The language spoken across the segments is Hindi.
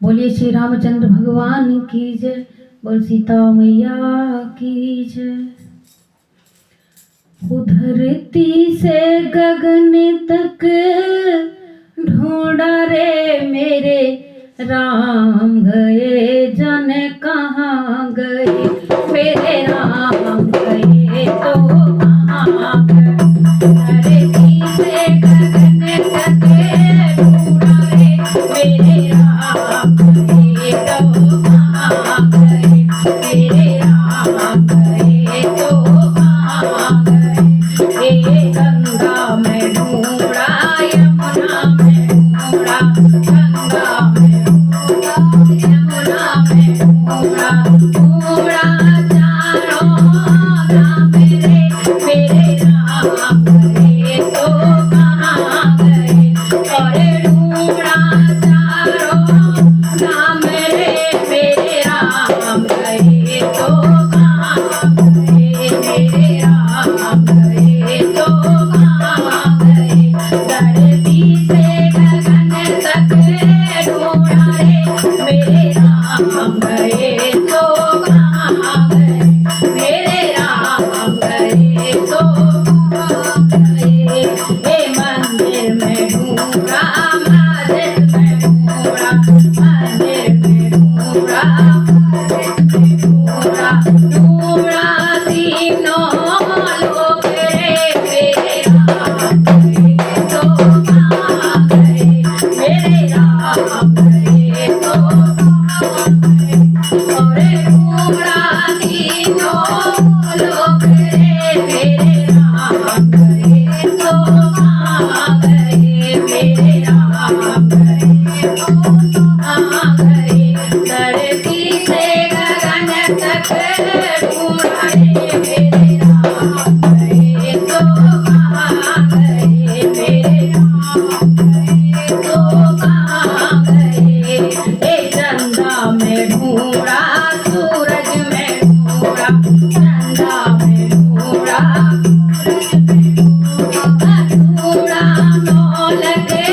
बोलिए श्री रामचंद्र भगवान की जय। बोल सीता मैया की जय। धरती से गगन तक ढूंढा रे मेरे राम गए जाने कहाँ गए, मेरे राम गए तो कहाँ गए। धरती से गगन तक ढूंढा रे मेरे राम गए तो कहाँ गए, मेरे राम गए तो कहाँ गए। हे गंगा में ढूंढा, यमुना में ढूंढा, गंगा में ढूंढा, यमुना में ढूंढा, ढूंढा चारों धाम मेरे, मेरे राम गए तो कहाँ गए। और ढूंढा चारों धाम मेरे, मेरे राम गए तो कहाँ गए, मेरे राम गए तो कहाँ गए। धरती से गगन तक ढूंढा रे मेरे राम गए तो कहाँ गए, मेरे राम गए तो कहाँ गए। हे मंदिर में ढूंढा, मस्जिद में ढूंढा, मंदिर में ढूंढा, मस्जिद में ढूंढा, ढूंढा तीनों लोग रे मेरे राम गए तो कहाँ गए, मेरे राम गए तो कहाँ गए। और ढूंढा तीनों लोग रे मेरे राम गए तो कहाँ गए, मेरे राम गए तो कहाँ गए। धरती से गगन तक ढूंढा रे मेरे राम गए तो कहाँ गए, मेरे राम गए तो कहाँ गए। हे चंदा में ढूंढा, सूरज में ढूंढा, चंदा में ढूंढा, सूरज में ढूंढा, ढूंढा मोल के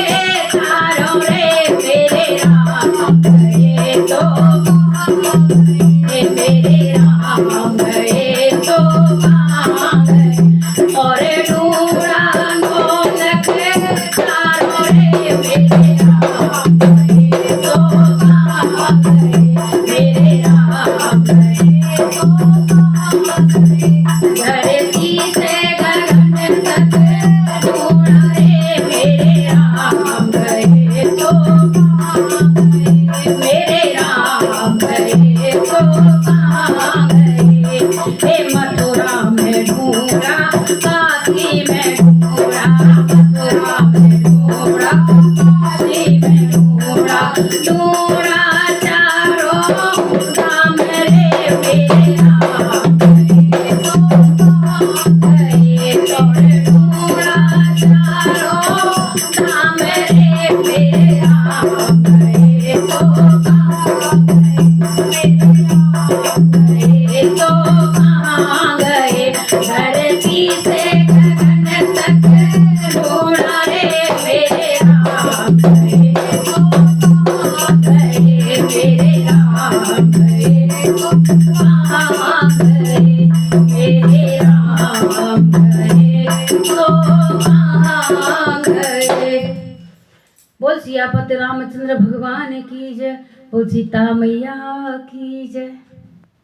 तारों रे मेरे राम गए तो कहाँ गए, मेरे राम गए तो कहाँ गए। और ढूंढा मोल के तारों रे मेरे राम गए तो कहाँ गए, मेरे राम गए तो कहाँ गए। धरती से गगन तक ढूंढा रे मेरे राम गए तो कहाँ गए, मेरे राम गए तो कहाँ गए। हे मथुरा में ढूंढा, काशी में ढूंढा, मथुरा में ढूंढा, काशी में ढूंढा, ढूंढा चारों धाम रे मेरे राम गए तो कहाँ गए। और ढूंढा चारों धाम रे मेरे राम गए तो कहाँ गए, मेरे राम गए तो कहाँ गए। धरती से गगन तक ढूंढा रे मेरे राम गए तो कहाँ गए, मेरे राम गए तो कहाँ गए, मेरे राम गए तो कहाँ गए। बोल सियापत रामचंद्र भगवान की जय। बोल सीता मैया की जय।